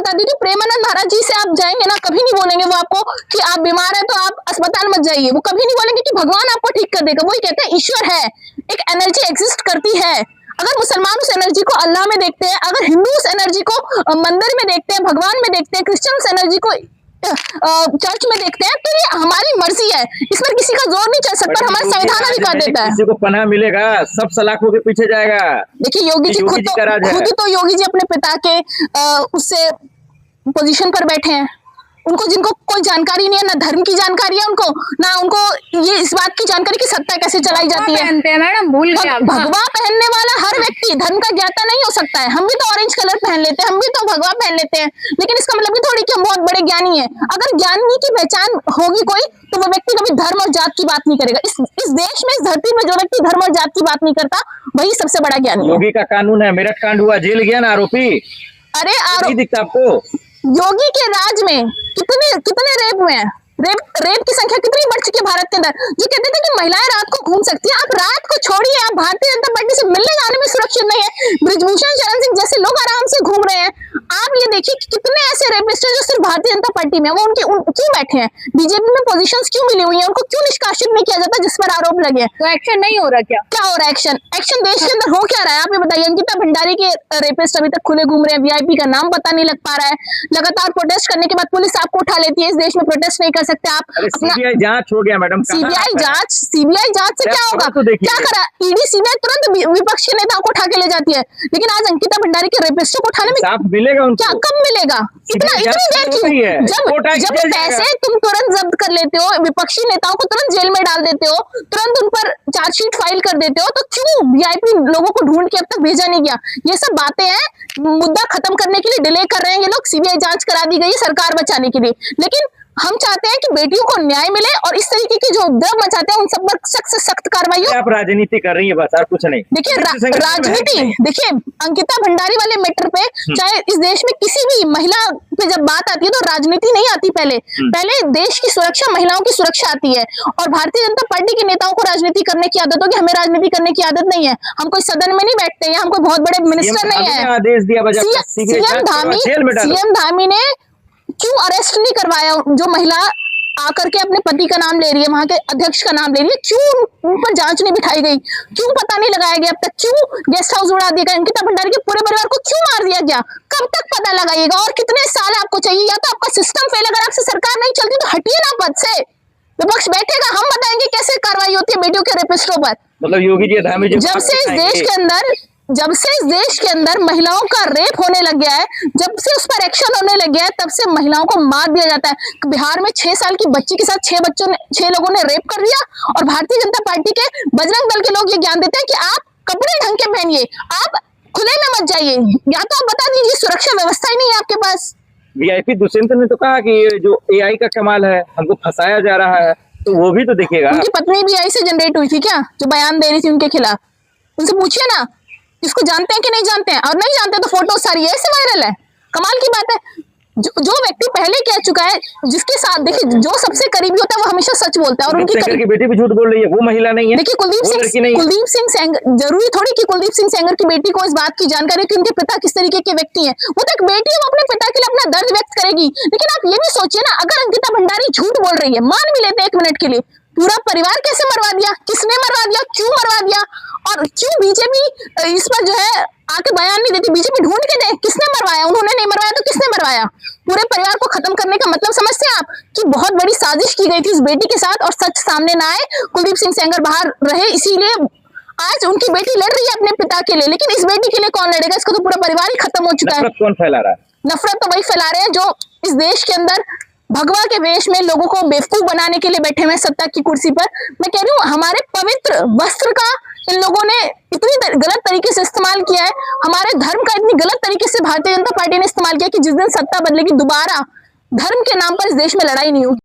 बता दीजिए, प्रेमानंद महाराज जी से आप जाएंगे ना, कभी नहीं बोलेंगे वो आपको कि आप बीमार है तो आप अस्पताल मत जाइए। वो कभी नहीं बोलेंगे कि भगवान आपको ठीक कर देगा। वही कहते हैं ईश्वर है, एक एनर्जी एग्जिस्ट करती है। अगर मुसलमान उस एनर्जी को अल्लाह में देखते हैं, अगर हिंदू उस एनर्जी को मंदिर में देखते हैं, भगवान में देखते हैं, क्रिश्चियन उस एनर्जी को चर्च में देखते हैं, तो ये हमारी मर्जी है, इस पर किसी का जोर नहीं चल सकता। हमारा संविधान अधिकार देता है। किसी को पनाह मिलेगा, सब सलाखों के पीछे जाएगा। देखिए योगी जी खुद तो योगी जी अपने पिता के उससे पोजीशन पर बैठे हैं। उनको जिनको कोई जानकारी नहीं है, ना धर्म की जानकारी है उनको, ना उनको ये इस बात की जानकारी कि सत्ता कैसे चलाई जाती है। मैडम भूल गए, भगवा पहनने वाला हर व्यक्ति धर्म का ज्ञाता नहीं हो सकता है। हम भी तो ऑरेंज कलर पहन लेते हैं, हम भी तो भगवा पहन लेते हैं, लेकिन इसका मतलब थोड़ी कि हम बहुत बड़े ज्ञानी है। अगर ज्ञानी की पहचान होगी कोई, तो वो व्यक्ति कभी धर्म और जात की बात नहीं करेगा। इस देश में, इस धरती में जो व्यक्ति धर्म और जात की बात नहीं करता, वही सबसे बड़ा ज्ञानी है। योगी का कानून है, मेरठ कांड हुआ, जेल गया ना आरोपी। अरे नहीं दिखता आपको? योगी के राज में कितने रेप हुए हैं? रेप की संख्या कितनी बढ़ चुकी है भारत के अंदर। जो कहते थे कि महिलाएं रात को घूम सकती है, आप रात को छोड़िए, आप भारतीय जनता पार्टी से मिलने जाने में सुरक्षित नहीं है। बृजभूषण शरण सिंह जैसे लोग आराम से घूम रहे हैं। आप ये देखिए कि कितने ऐसे रेपिस्ट हैं जो सिर्फ भारतीय जनता पार्टी में, वो क्यों बैठे हैं? बीजेपी में पोजीशंस क्यों मिली हुई है? उनको क्यों निष्कासित नहीं किया जाता जिस पर आरोप लगे? तो एक्शन नहीं हो रहा? क्या हो रहा है एक्शन देश के अंदर हो क्या रहा है? आप ये बताइए। अंकिता भंडारी के रेपिस्ट अभी तक खुले घूम रहे हैं, वीआईपी का नाम पता नहीं लग पा रहा है। लगातार प्रोटेस्ट करने के बाद पुलिस आपको उठा लेती है। इस देश में प्रोटेस्ट नहीं कर सकते आप। सीबीआई जांच हो गया मैडम। सीबीआई जांच से क्या होगा? क्या करा ईडी? सीबीआई तुरंत विपक्ष के नेताओं को उठा के ले जाती है, लेकिन आज अंकिता भंडारी के रेपिस्टों को उठाने में साफ मिलेगा उनको? क्या कब मिलेगा? इतनी देर क्यों? जब पैसे तुम तुरंत जब्त कर लेते हो, विपक्षी नेताओं को तुरंत जेल में डाल देते हो, तुरंत उन पर चार्जशीट फाइल कर देते हो, तो क्यों वीआईपी लोगों को ढूंढ के अब तक भेजा नहीं गया? ये सब बातें हैं, मुद्दा खत्म करने के लिए डिले कर रहे हैं ये लोग। सीबीआई जांच करा दी गई सरकार बचाने के लिए, लेकिन हम चाहते हैं कि बेटियों को न्याय मिले, और इस तरीके की जो उपद्रव मचाते हैं उन सब पर सख्त से सख्त कार्रवाई हो। आप राजनीति कर रही है बस, और कुछ नहीं। देखिए राजनीति, देखिए अंकिता भंडारी वाले मैटर पे, चाहे इस देश में किसी भी महिला पे जब बात आती है तो राजनीति नहीं आती। पहले देश की सुरक्षा, महिलाओं की सुरक्षा आती है। और भारतीय जनता पार्टी के नेताओं को राजनीति करने की आदत होगी, हमें राजनीति करने की आदत नहीं है। हम कोई सदन में नहीं बैठते हैं, हम कोई बहुत बड़े मिनिस्टर नहीं है। आदेश दिया सीएम धामी ने क्यों अरेस्ट नहीं करवाया? जो महिला आकर के अपने पति का नाम ले रही है, वहां के अध्यक्ष का नाम ले रही है, क्यों उन पर जांच नहीं बिठाई गई? क्यों पता नहीं लगाया गया अब तक? क्यों गेस्ट हाउस उड़ा दिया गया? अंकिता भंडारी के पूरे परिवार को क्यों मार दिया गया? कब तक पता लगाइएगा? और कितने साल आपको चाहिए? या तो आपका सिस्टम फेल, अगर आपसे सरकार नहीं चलती तो हटिए ना पद से। विपक्ष बैठेगा, हम बताएंगे कैसे कार्रवाई होती है बेटियों के रेपिस्टों पर। मतलब योगी जी धामी जी जब से इस देश के अंदर महिलाओं का रेप होने लग गया है, जब से उस पर एक्शन होने लग गया है, तब से महिलाओं को मार दिया जाता है। बिहार में 6 साल की बच्ची के साथ 6 लोगों ने रेप कर दिया, और भारतीय जनता पार्टी के बजरंग दल के लोग ये ज्ञान देते हैं कि आप कपड़े ढंग के पहनिए, आप खुले में मत जाइए। या तो आप बता दीजिए, सुरक्षा व्यवस्था ही नहीं है आपके पास। वीआईपी दुष्यंत ने तो कहा कि ये जो एआई का कमाल है, हमको फंसाया जा रहा है, तो वो भी तो देखिएगा। उनकी पत्नी भी एआई से जनरेट हुई थी क्या, जो बयान दे रही थी उनके खिलाफ? उनसे पूछिए ना, इसको जानते हैं कि नहीं जानते हैं? और नहीं जानते तो फोटो सारी ऐसे वायरल है। कमाल की बात है। जो व्यक्ति पहले कह चुका है, जिसके साथ देखिए जो सबसे करीबी होता है वो हमेशा सच बोलता है। और उनकी बेटी भी झूठ बोल रही है, वो महिला नहीं है। देखिए कुलदीप सिंह सेंगर, जरूरी थोड़ी कि कुलदीप सिंह सेंगर की बेटी को इस बात की जानकारी कि उनके पिता किस तरीके के व्यक्ति हैं। वो तो एक बेटी है, वो अपने पिता के लिए अपना दर्द व्यक्त करेगी। लेकिन आप ये भी सोचिए ना, अगर अंकिता भंडारी झूठ बोल रही है, मान भी लेते हैं 1 मिनट के लिए, पूरा परिवार कैसे मरवा दिया? किसने मरवा दिया? क्यों मरवा दिया? और क्यों बीजेपी इस पर जो है आके बयान नहीं देती? बीजेपी ढूंढ के दे, किसने मरवाया? उन्होंने नहीं मरवाया तो किसने मरवाया? पूरे परिवार को खत्म करने का मतलब समझते हैं आप कि बहुत बड़ी साजिश की गई थी उस बेटी के साथ, और सच सामने ना आए, कुलदीप सिंह सेंगर बाहर रहे, इसीलिए आज उनकी बेटी लड़ रही है अपने पिता के लिए। लेकिन इस बेटी के लिए कौन लड़ेगा? इसको तो पूरा परिवार ही खत्म हो चुका है। नफरत कौन फैला रहा है? नफरत तो वही फैला रहे हैं जो इस देश के अंदर भगवा के वेश में लोगों को बेवकूफ बनाने के लिए बैठे हुए सत्ता की कुर्सी पर। मैं कह रही हूँ, हमारे पवित्र वस्त्र का इन लोगों ने इतनी गलत तरीके से इस्तेमाल किया है, हमारे धर्म का इतनी गलत तरीके से भारतीय जनता पार्टी ने इस्तेमाल किया कि जिस दिन सत्ता बदलेगी दोबारा धर्म के नाम पर इस देश में लड़ाई नहीं होगी।